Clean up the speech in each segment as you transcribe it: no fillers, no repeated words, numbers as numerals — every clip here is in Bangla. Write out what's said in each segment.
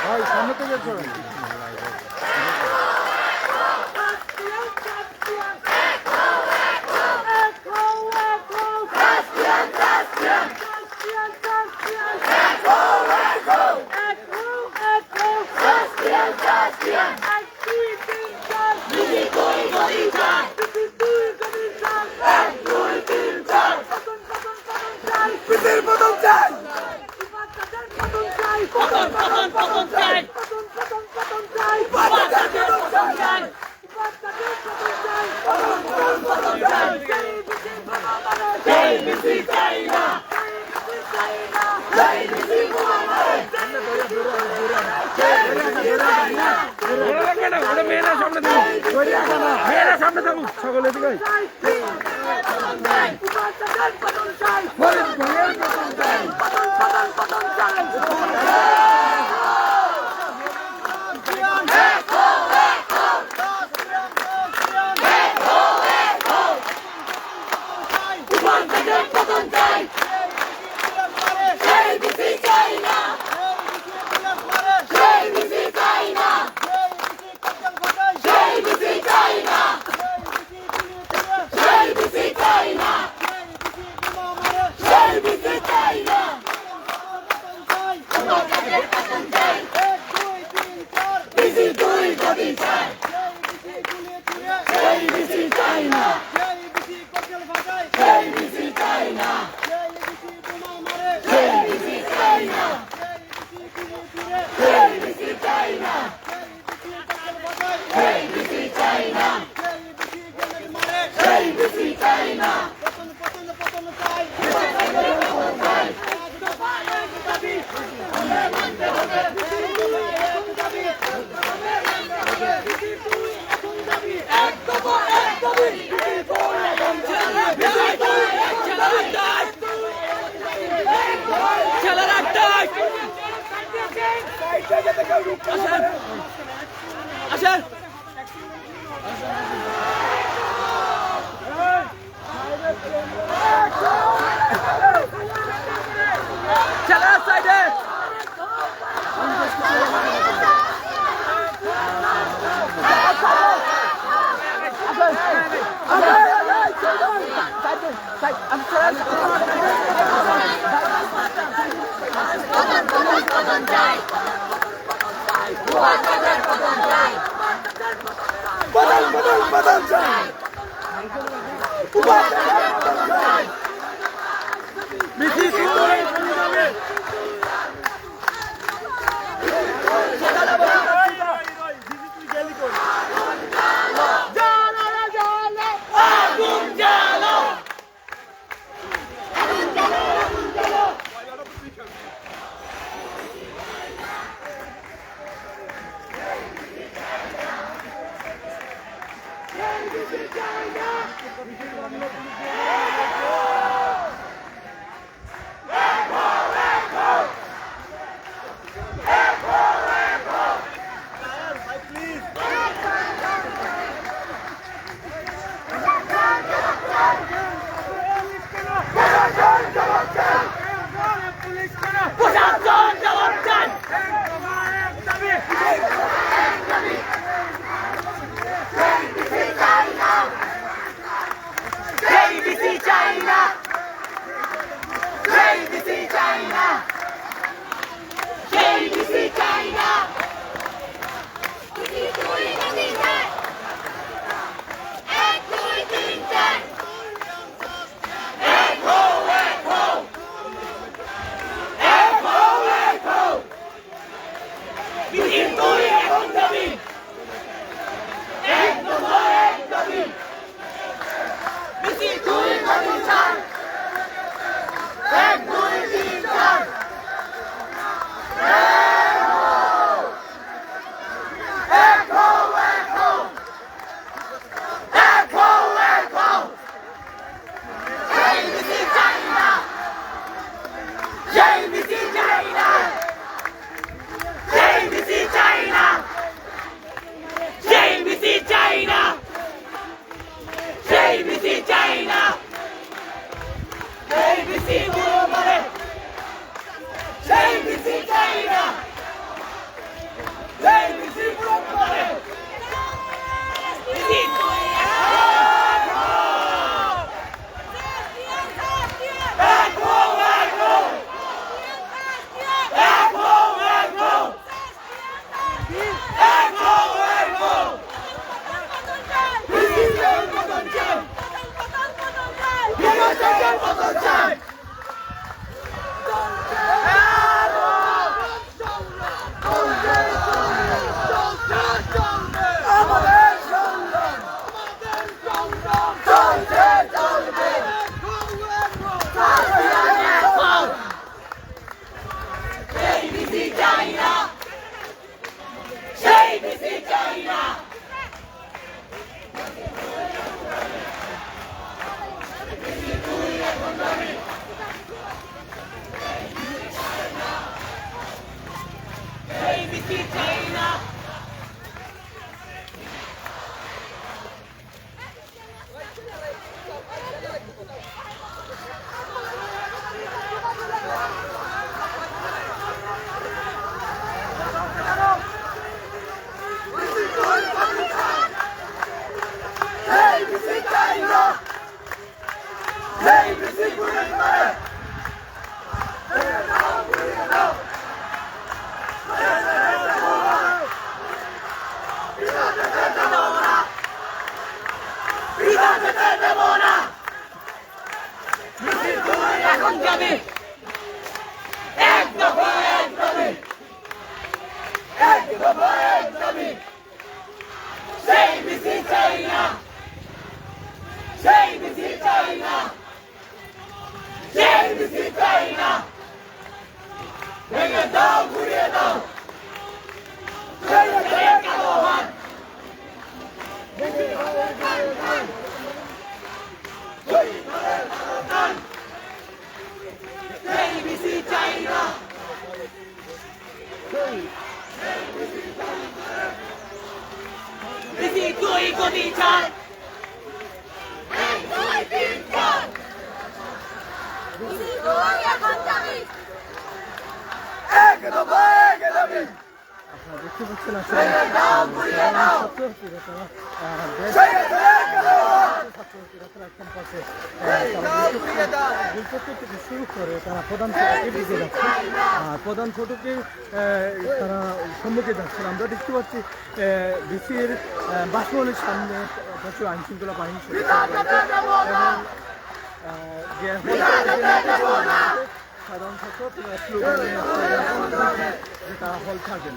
ভাই সামনে থেকে চলেন। সামনে থাকুক সকলে দিকে China! দেখতে পাচ্ছেন আসলে থেকে শুরু করে তারা প্রধান ফটকের দিকে যাচ্ছে আর প্রধান ফটকের তারা সম্মুখে যাচ্ছেন। আমরা দেখতে পাচ্ছি ডিসির বাসভবনের সামনে প্রচুর আইন শৃঙ্খলা বাহিনী এবং সাধারণ ছাত্র তারা হল থাকেন।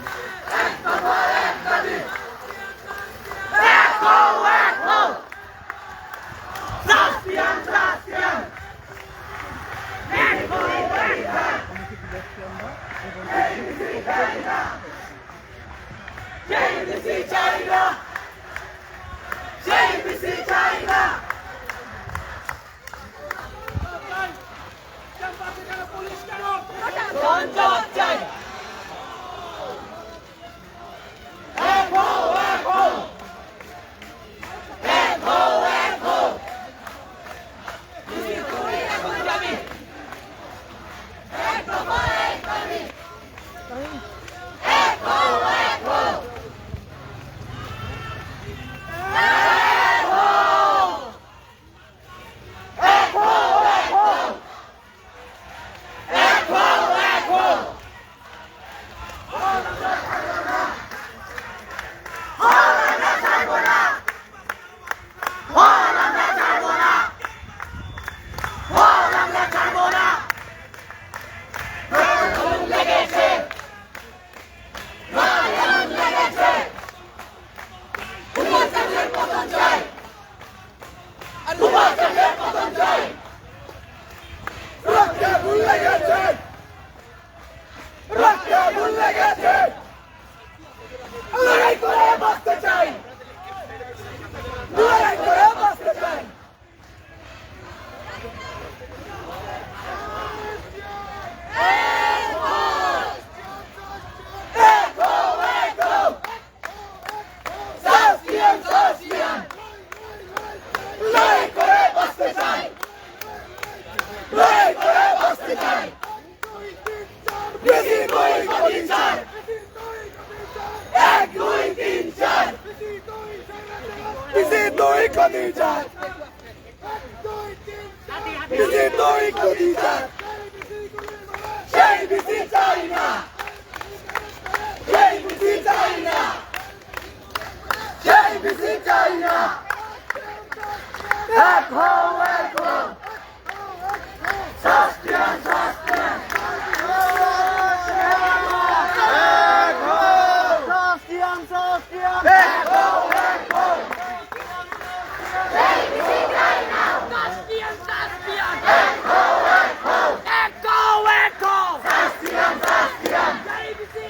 বিসি 2 কোটি 4 1 2 3 4 বিসি 2 কোটি 4 বিসি 2 কোটি 4 সেই বিসি চাই না সেই বিসি চাই না সেই বিসি চাই না এক হও শাস্ত্রিয়ান শাস্ত্রিয়ান এক হও শাস্ত্রিয়ান শাস্ত্রিয়ান এক হও সেই বিসি চাই না শাস্ত্রিয়ান শাস্ত্রিয়ান এক হও শাস্ত্রিয়ান শাস্ত্রিয়ান সেই বিসি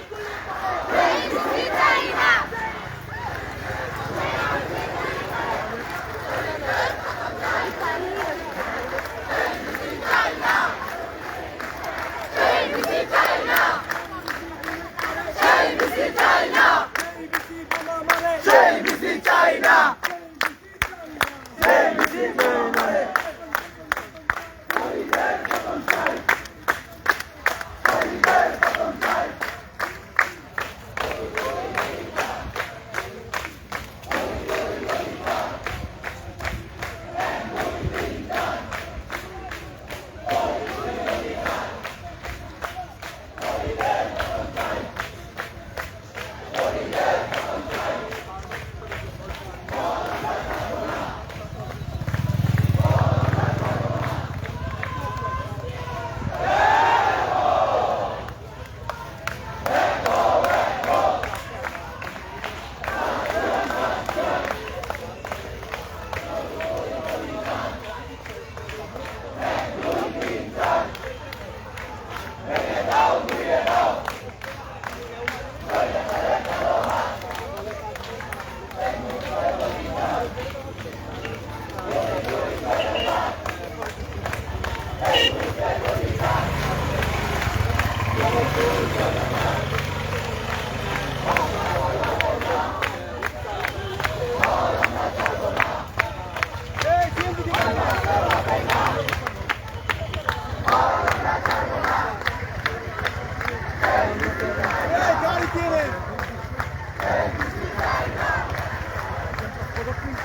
চাই না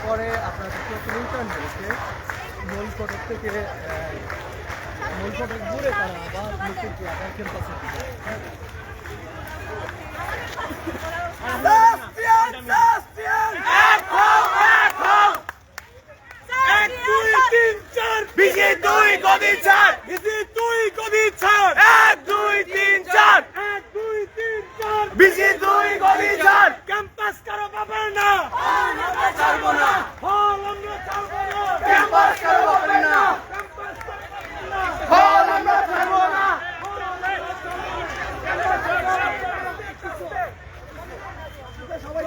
পরে আপনার রিটার্ন হয়েছে মূল ফটক থেকে মূল ফটক ঘুরে তারা আবার নতুন আবার ক্যাম্পাসের দিকে বিসি 2 কোটি 4 বিসি 2 কোটি 4 1 2 3 4 1 2 3 4 বিসি 2 কোটি 4 ক্যাম্পাস কারো পাবে না আমরা ছাড়বো না হল আমরা ছাড়বো না ক্যাম্পাস কারো পাবে না ক্যাম্পাস হল আমরা ছাড়বো না সবাই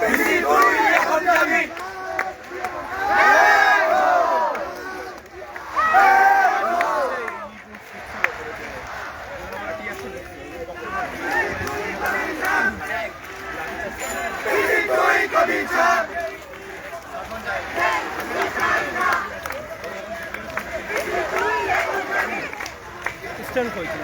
বিসি তুই এখন যাবি স্ট্যান্ড কইছিল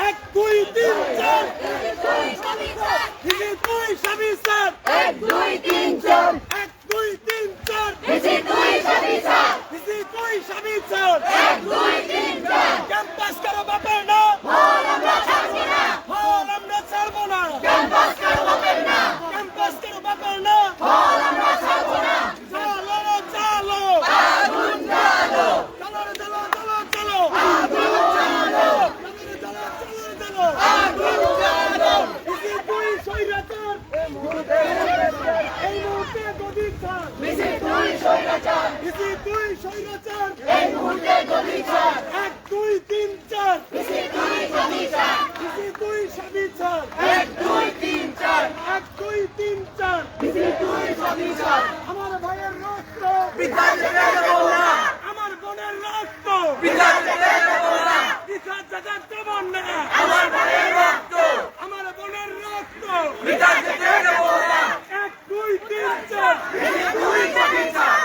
এক দুই তিন চার বিসি দুই স্বামী স্যার এক দুই তিন চার বিসি দুই স্বামী স্যার ক্যাম্পাস করো বাপের না হল আমরা ছাড়বো না ক্যাম্পাস করো বাপের না চলো চলো বিসি দুই স্বৈরাচার এক দুই তিন চার বিসি দুই স্বামী চার এক দুই তিন চার আমার ভাইয়ের রক্ত আমার বোনের রক্ত বিকাশ দেব না আমার বোনের রক্ত এক দুই তিন চার বিসি দুই স্বামী চার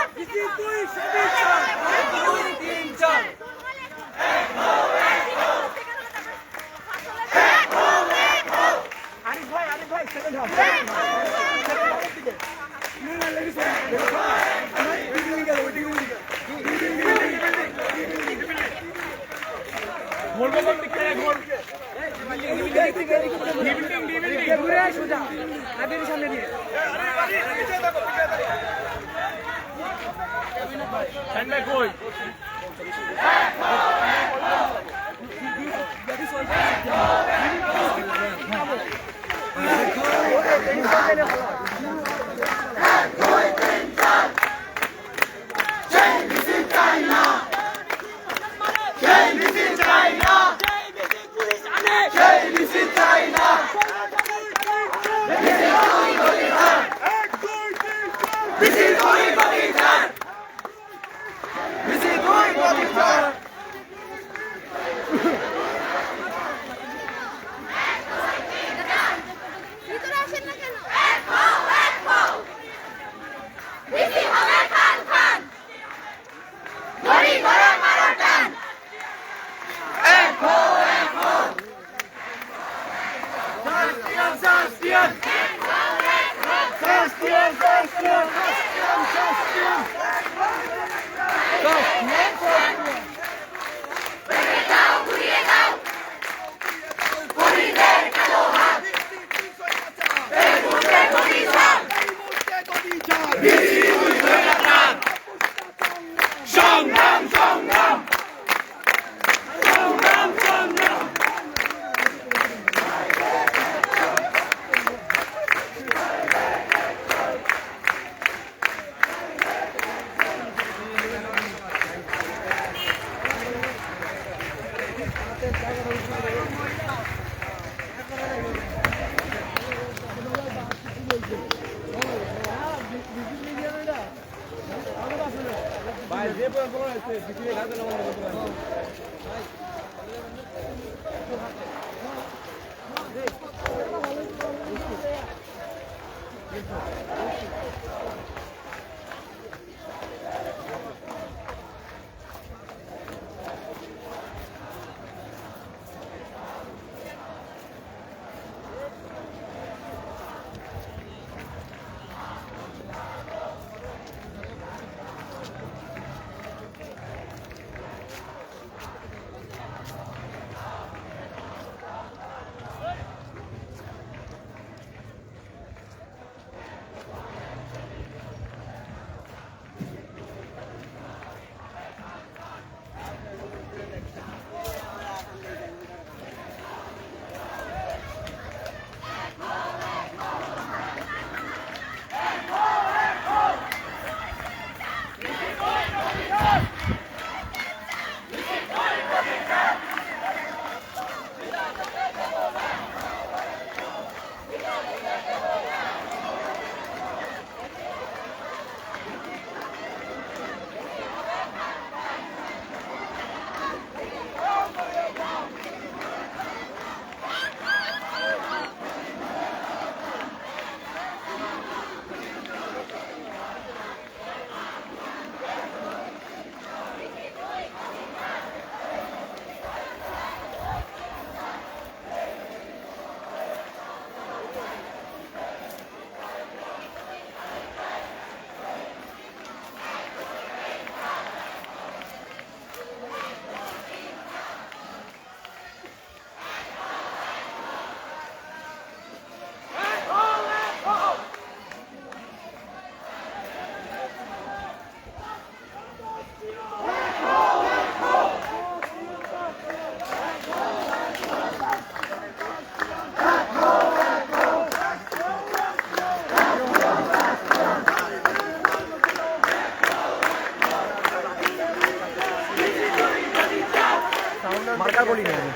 বলি না আমি।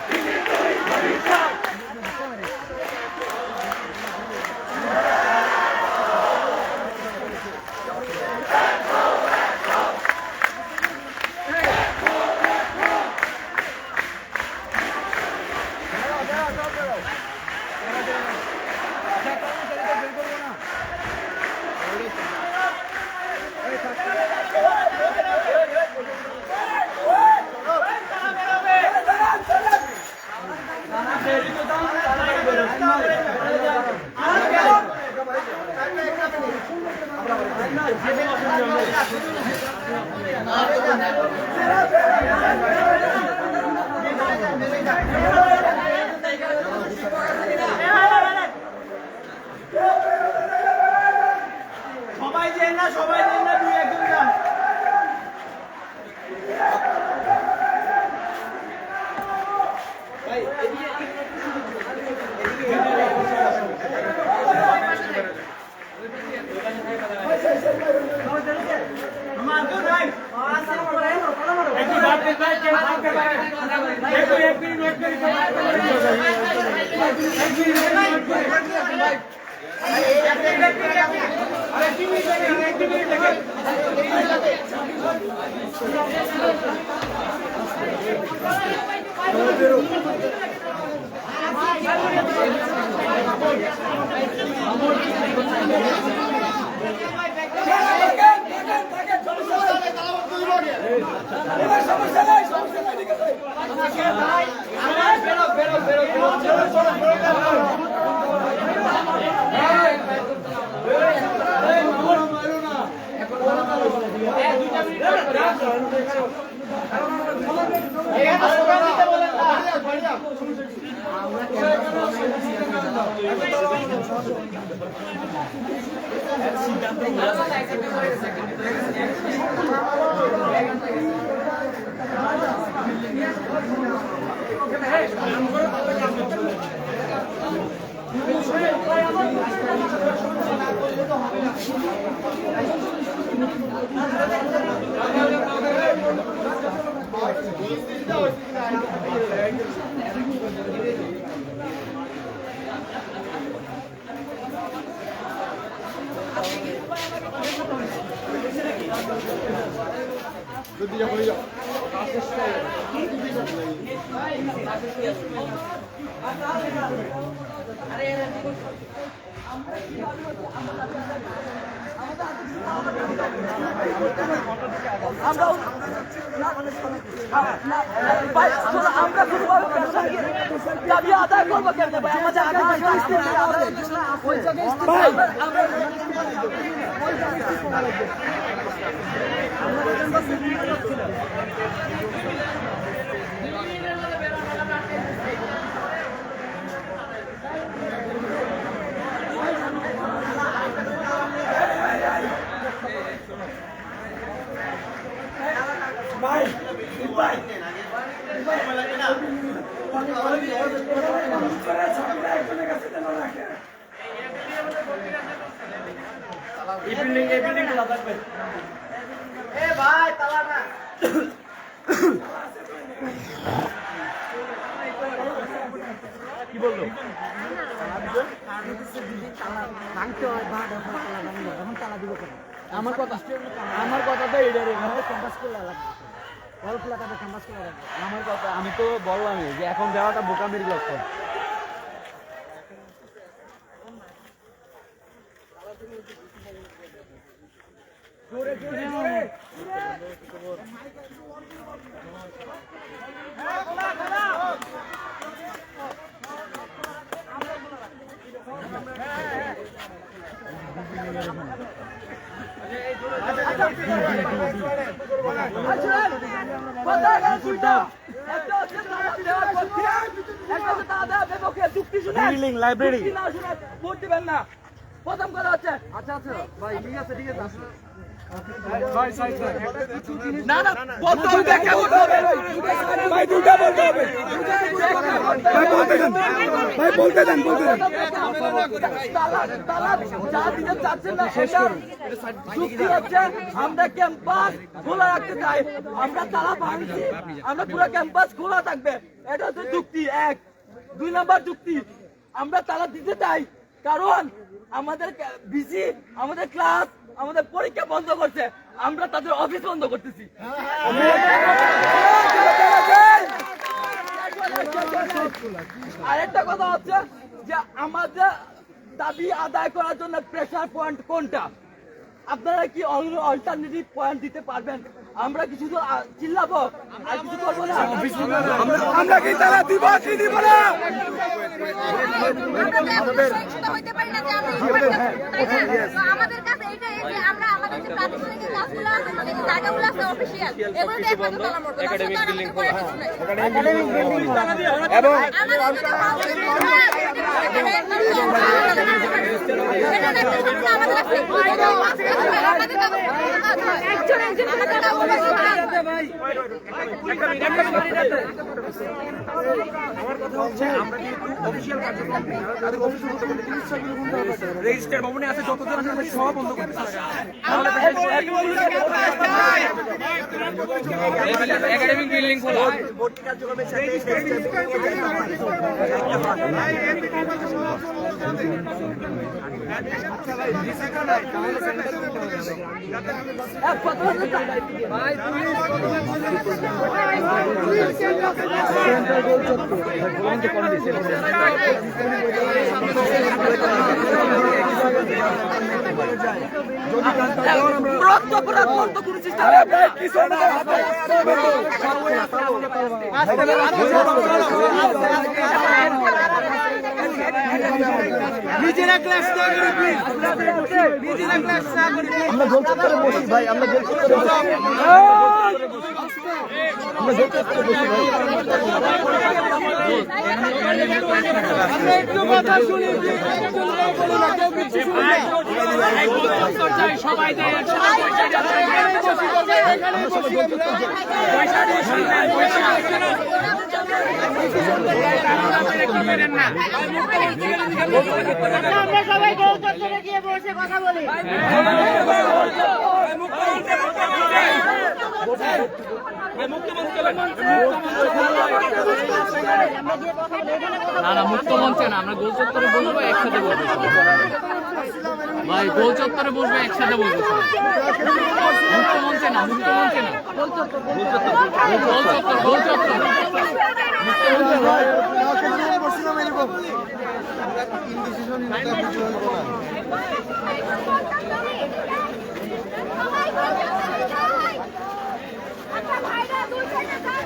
সবাই দেন না দুই একজন যান। আদায় করবো কেন ভাই আমাদের এই বিল্ডিং খোলা থাকবে। এ ভাই তালা না কি বললো? আমার কথা তো এইটা রে আমার কথা আমি তো বললামই যে এখন দেওয়াটা বোকামির লক্ষণ। লাইব্রেরি ভোট দিবেন না প্রথম কথা হচ্ছে আচ্ছা ভাই ঠিক আছে না না বলতে হবে দেখে বলতে হবে ভাই দুটা বলতে হবে ভাই বলতে দেন ভাই বলতে দেন তালা যা দিতে চাচ্ছেন না যুক্তি হচ্ছে আমরা ক্যাম্পাস খোলা রাখতে চাই আমরা তালা ভাঙছি আমরা পুরো ক্যাম্পাস খোলা থাকবে এটা হচ্ছে যুক্তি এক 2 নাম্বার যুক্তি আমরা তালা দিতে চাই কারণ আমাদের বিসি আমাদের ক্লাস আমাদের পরীক্ষা বন্ধ করছে আমরা তাদের অফিস বন্ধ করতেছি আরেকটা কথা হচ্ছে যে আমাদের দাবি আদায় করার জন্য প্রেসার পয়েন্ট কোনটা আপনারা কি অল্টারনেটিভ পয়েন্ট দিতে পারবেন আমরা কি শুধু চিল্লাবো আর কিছু করবো না আমরা কি তারা দিব কি দিব না আমাদের কাছে এটা যে আমরা আমাদের যে প্রাতিষ্ঠানিক ক্লাসগুলো আছে মানে যে জায়গাগুলো আছে অফিশিয়াল এগুলোতে একমাত্র তালা মারবো একাডেমিক বিল্ডিং এবং রেজিস্টার ভবনে আছে যতজন আছে আমরা সব বন্ধ করতে চাই একাডেমিক বিল্ডিং খোলা ভর্তি কার্যক্রমের সাথে নিজেরা ক্লাস না করি প্লিজ নিজেরা ক্লাস না করি আমরা গোল চত্বরে বসি ভাই আমরা গোল চত্বরে বসি আমরা গোল চত্বরে বসি ভাই আমরা একটু কথা শুনি সবাই যায় আমরা সবাই গোল চত্বরে গিয়ে বসে কথা বলি না মুক্ত মঞ্চে না আমরা গোল চত্বরে বসবো একসাথে বলবো ভাই গোল চত্বরে বসবো একসাথে বলবো মুক্ত মঞ্চে না গোল চত্বর আচ্ছা ভাইরা দুই সাইডে যান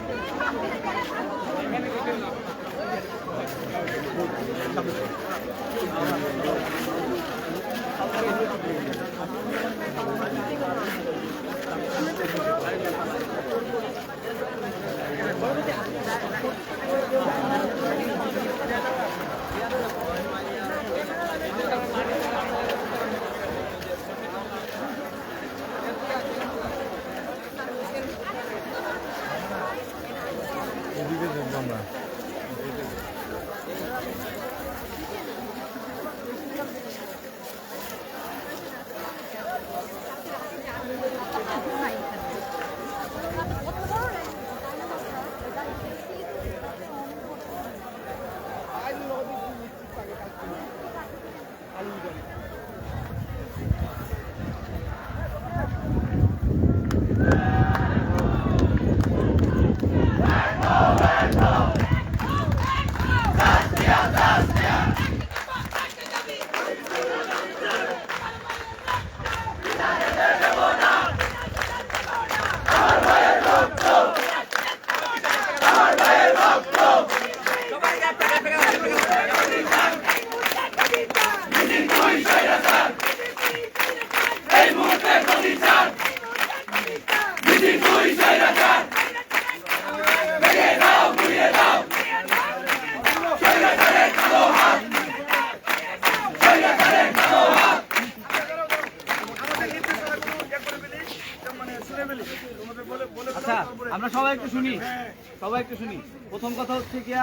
আচ্ছা আমরা সবাই একটু শুনি, প্রথম কথা হচ্ছে কি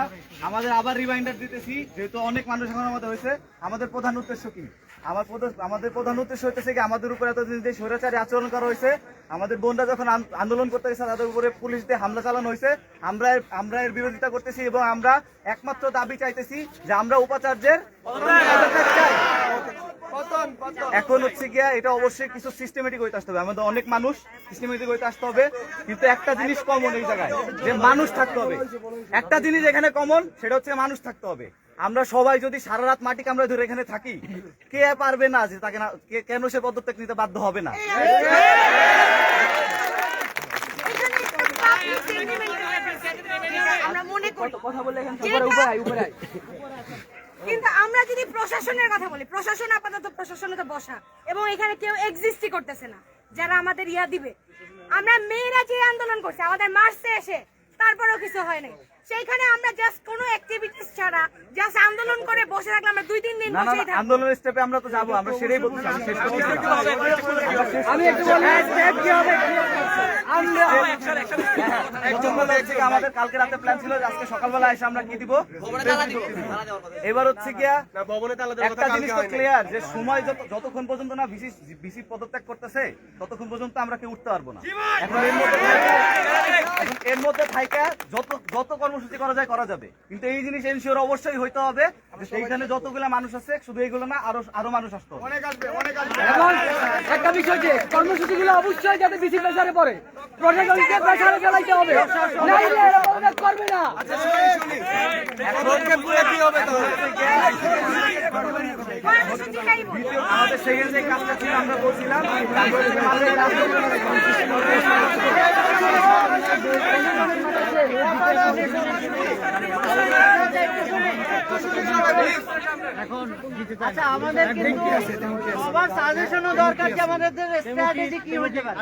আমাদের আবার রিমাইন্ডার দিতেছি, যেহেতু অনেক মানুষ এখন আমাদের হয়েছে, আমাদের প্রধান উদ্দেশ্য কি? আমাদের প্রধান উদ্দেশ্য হচ্ছে কি আমাদের উপরে এতদিন যে স্বৈরাচারী আচরণ করা হয়েছে, আমাদের বোনরা যখন আন্দোলন করতে গেছে তাদের উপরে পুলিশ দিয়ে হামলা চালানো হয়েছে, আমরা এর বিরোধিতা করতেছি এবং আমরা একমাত্র দাবি চাইতেছি যে আমরা উপাচার্যের পদত্যাগ চাই। এখন হচ্ছে গিয়া এটা অবশ্যই কিছু সিস্টেমেটিক হইতে আসতে হবে, আমাদের অনেক মানুষ সিস্টেমেটিক হইতে আসতে হবে, কিন্তু একটা জিনিস কমন এই জায়গায়, যে মানুষ থাকতে হবে। একটা জিনিস এখানে কমন, সেটা হচ্ছে মানুষ থাকতে হবে। আমরা সবাই যদি সারা রাত মাটি কামড়ে ধরে এখানে থাকি, কে পারবে না যে তাকে কেন সে পদত্যাগ নিতে বাধ্য হবে না? আমরা মনে করি কথা বলে এখানে যেটা- কিন্তু আমরা যদি প্রশাসনের কথা বলি, প্রশাসন আপাতত প্রশাসনে তো বসা এবং এখানে কেউ এক্সিস্টই করতেছে না যারা আমাদের ইয়া দিবে। আমরা মেয়েরা যে আন্দোলন করছে আমাদের মার্চে এসে, তারপরেও কিছু হয় নাই। সেইখানে আমরা জাস্ট কোনো অ্যাক্টিভিটিস ছাড়া জাস্ট আন্দোলন করে বসে থাকলে আমরা 2-3 দিন না না বসেই থাকবো। আন্দোলনের স্টেপে আমরা তো যাবো, আমরা সেটাই বলতেছি। আমি শেষ করতেছি। আমি একটু বলি স্টেপ কি হবে। আমাদের কালকে রাতে প্ল্যান ছিল যে আজকে সকালবেলা এসে আমরা কি দিব, এবার হচ্ছে গিয়া একটা জিনিস তো ক্লিয়ার, যে সময় যতক্ষণ পর্যন্ত না ভিসি পদত্যাগ করতেছে ততক্ষণ পর্যন্ত আমরা কেউ উঠতে পারবো না। এখন এর মধ্যে থাইকা যত কর্মসূচি করা যায় করা যাবে, কিন্তু এই জিনিস এনশিওর অবশ্যই হইতে হবে যে সেইখানে যতগুলো মানুষ আছে, শুধু এইগুলো না আরো মানুষ আসতে হবে। এবং একটা বিষয় যে কর্মসূচিগুলো অবশ্যই যাতে বেশি প্রেসারে পড়ে, প্রশাসনকে প্রেসারে ফেলাইতে হবে, নাইলে এরা পদত্যাগ করবে না। আমাদের সেই যে কাজটা ছিল আমরা বলছিলাম আচ্ছা আমাদের কিন্তু সবার সাজেশনও দরকার যে আমাদের স্ট্র্যাটেজি কি হতে পারে,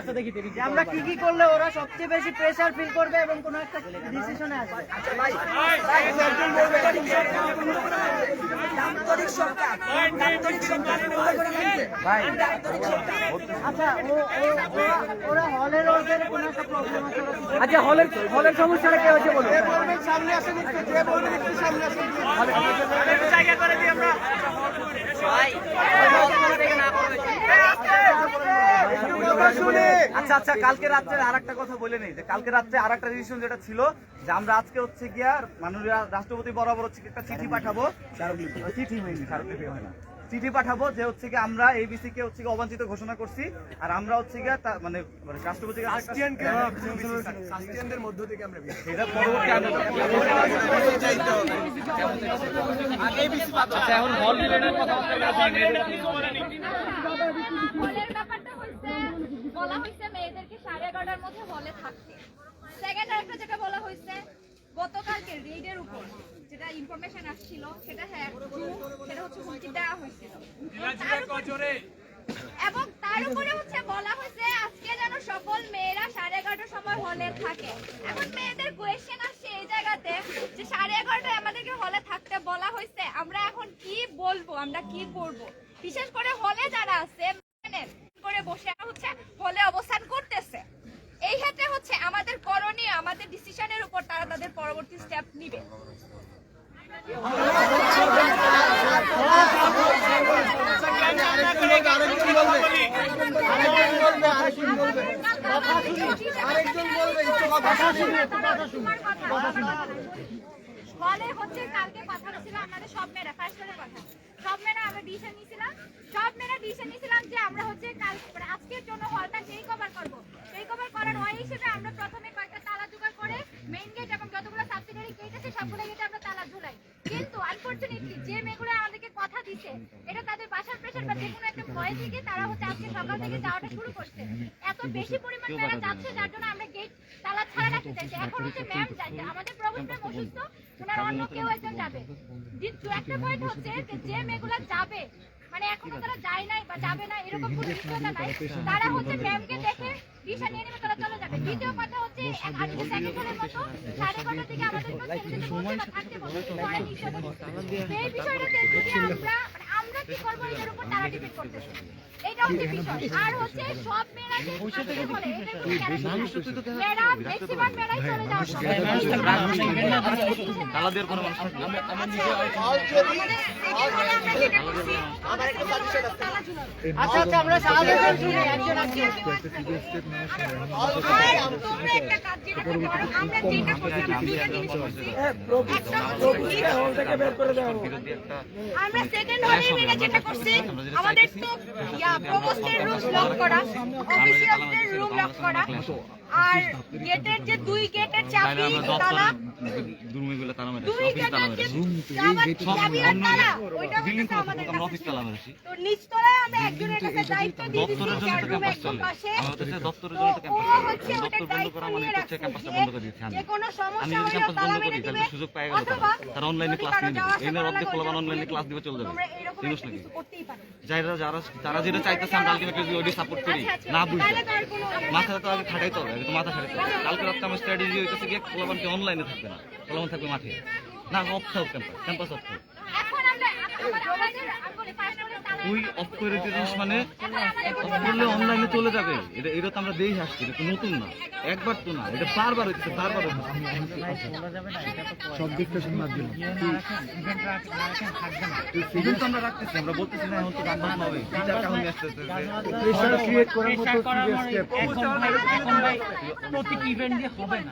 যে আমরা কি কি করলে ওরা সবচেয়ে বেশি প্রেসার ফিল করবে এবং কোনো একটা ডিসিশনে আসবে। আচ্ছা ওরা হলের ওদের কোনো একটা প্রবলেম আছে। আচ্ছা হলের সমস্যাটা কি হয়েছে বলুন। সামনে আসেন, যে বলবেন একটু সামনে আসেন। আচ্ছা আচ্ছা কালকে রাত্রে আরেকটা কথা বলে নেই, যে কালকে রাত্রে আরেকটা ডিসিশন যেটা ছিল যে আমরা আজকে হচ্ছে গিয়া মাননীয় রাষ্ট্রপতি বরাবর হচ্ছে একটা চিঠি পাঠাবো, চিঠি হয়নি, স্মারকলিপি হয় না, চিঠি পাঠাবো যে হচ্ছে কি আমরা এবিসি কে হচ্ছে অবাঞ্ছিত ঘোষণা করছি, আর আমরা হচ্ছে গিয়া মানে রাষ্ট্রপতির কাছে মধ্য থেকে আমরা এটা পরবর্তী আচ্ছা এখন হল রিলেটেড কথা হলের ব্যাপারটা হচ্ছে, বলা হয়েছে মেয়েদেরকে 11:30টার মধ্যে হলে থাকতে। সেকেন্ড আরেকটা যেটা বলা হয়েছে, গতকালকে রেডের উপর যেটা ইনফরমেশন আসছিল সেটা সেটা হচ্ছে হুমকি দেওয়া হয়েছিল, এবং তার উপরে হচ্ছে বলা হয়েছে আজকে যেন সকল মেয়েরা 11:30টার সময় হলে থাকে। এখন মেয়েদের কোয়েশ্চেন আসছে এই জায়গাতে যে 11:30টায় আমাদেরকে হলে থাকতে বলা হয়েছে, আমরা এখন কি বলবো, আমরা কি করব? বিশেষ করে হলে যারা আছে করে বসে হচ্ছে হলে অবস্থান করতেছে, এই ক্ষেত্রে হচ্ছে আমাদের করণীয়, আমাদের ডিসিশনের উপর তারা তাদের পরবর্তী স্টেপ নিবে। হলে হচ্ছে কালকে কথা হচ্ছিল আমাদের সব মেয়েরা, ফার্স্ট কথা সব মেয়েরা আমরা ডিসিশন নিয়েছিলাম যে আমরা হচ্ছে কাল আজকের জন্য হলটা টেক ওভার করবো। টেক ওভার করার ওয়াই হিসেবে আমরা প্রথমে কয়েকটা তালা জোগাড় করে মেইন গেট এবং যতগুলো সাবসিডিয়ারি গেট আছে সবগুলো গেটে আমরা তালা ঝুলাই। কিন্তু আনফরচুনেটলি যে মেয়েগুলো আমাদেরকে কথা দিছে, এটা তাদের বাসার প্রেশার বা যে কোনো একটা ভয় থেকে তারা হচ্ছে আজকে সকাল থেকে যাওয়াটা শুরু করছে। এত বেশি পরিমাণ মেয়েরা যাচ্ছে যার জন্য আমরা গেট তালা ছাড়া রাখতে চাইছি। এখন হচ্ছে ম্যাম যাচ্ছে, আমাদের প্রবলেম অসুস্থ, ওনার অন্য কেউ একজন যাবে। একটা পয়েন্ট হচ্ছে যে মেয়েগুলো যাবে মানে এখনো তারা যায় নাই বা যাবে না এরকম কোনো নিশ্চয়তা নাই, তারা হচ্ছে ম্যামকে দেখে দিশা নিয়ে নেবে, তারা চলে যাবে। দ্বিতীয় কথা হচ্ছে আজকে সেকেন্ডের মতো 11:30 থেকে আমাদের থাকতে বলছে, এই বিষয়টাতে যদি আমরা কি করবো এটার উপর তারা ডিপেন্ড করতেছে। এটা হচ্ছে বিষয়। আর হচ্ছে সব মেয়েরা যে আসতে বলে, এটা কোনো guarantee না। মেয়েরা ম্যাক্সিমাম মেয়েরাই চলে যাওয়ার কথা। তালা দেওয়ার কোনো মানুষ থাকবে না। আচ্ছা আচ্ছা আমরা সাজেশন শুনি একজন আছে। তোমরা একটা কাজ যেটা করতে পারো, আমরা যেটা করছি দুইটা জিনিস করছি। একটা হচ্ছে হল থেকে বের করে দেওয়া হবে। আমরা সেকেন্ড হলে মেয়েরা যেটা করছি, আমাদের তো প্রভোস্টের রুম লক করা, অফিসিয়ালদের রুম লক করা, আর গেটের যে দুই গেটের চাবি তালা, দুর্মিগুলো তালা মেরে দুই গেটের যে চাবি আর তালা, ওইটা হচ্ছে আমাদের কাছে। তো নিচতলায় আমরা একজনের কাছে দায়িত্ব দিয়ে দিচ্ছি, দপ্তরের জন্য যার তো রুম ক্যাম্পাস একদম চলে। পাশে। আমাদের তো দপ্তরের তো জন্য তো ও ক্যাম্পাস হচ্ছে চলে। ওটা দপ্তর বন্ধ দায়িত্ব করা মানে নিয়ে হচ্ছে রাখছে ক্যাম্পাসটা যে বন্ধ করে দিয়েছে। যে কোনো আমি সমস্যা যদি হলে ক্যাম্পাস তালা বন্ধ মেরে করি দিবে, তাহলে সুযোগ পাই গেল অথবা তারা অনলাইনে যদি ক্লাস কারো নিয়ে যাওয়া দিবে। এই আসা না করা অর্ধেক লাগে, পোলাপান ওইটা অনলাইনে খুলে ক্লাস দিবে চলে যাবে। তোমরা এরকম জিনিস একটা নাকি কিছু করতেই পারো। তারা যেটা চাইতেছে আমরা আলটিমেটলি যদি ওইটা সাপোর্ট করি না বুঝতে তাহলে তো আর কোনো মাথাটা তো আগে খাটাইতে হবে, আগে তো মাথা খাটাইতে হবে। কালকে রাত্রে আমার স্ট্র্যাটেজি হইতেছে গিয়ে পোলাপানকে অনলাইনে থাকবে না, পোলাপান থাকবে মাঠে। না অফ থাক ক্যাম্পাস অফ থাক। এখন আমরা আমাদের আমি বলি ফার্স্ট হলে তালা তুই অফ করে দিস মানে অফ করলে অনলাইনে চলে যাবে। এটা তো আমরা দেখে আসছি, এটা তো নতুন না, একবার তো না, এটা বারবার হইতেছে, বারবার হইতেছে। সব দিকটা শোনার জন্য ইভেন তো আমরা রাখতেছি, আমরা বলতেছি না এখন তো গান বাজনা হবে, টিচার কারণ নিয়ে আসতেছে। প্রেশার ক্রিয়েট করার মতো সিরিয়াস স্টেপ এখন ভাই প্রতিটি ইভেন্ট দিয়ে হবে না।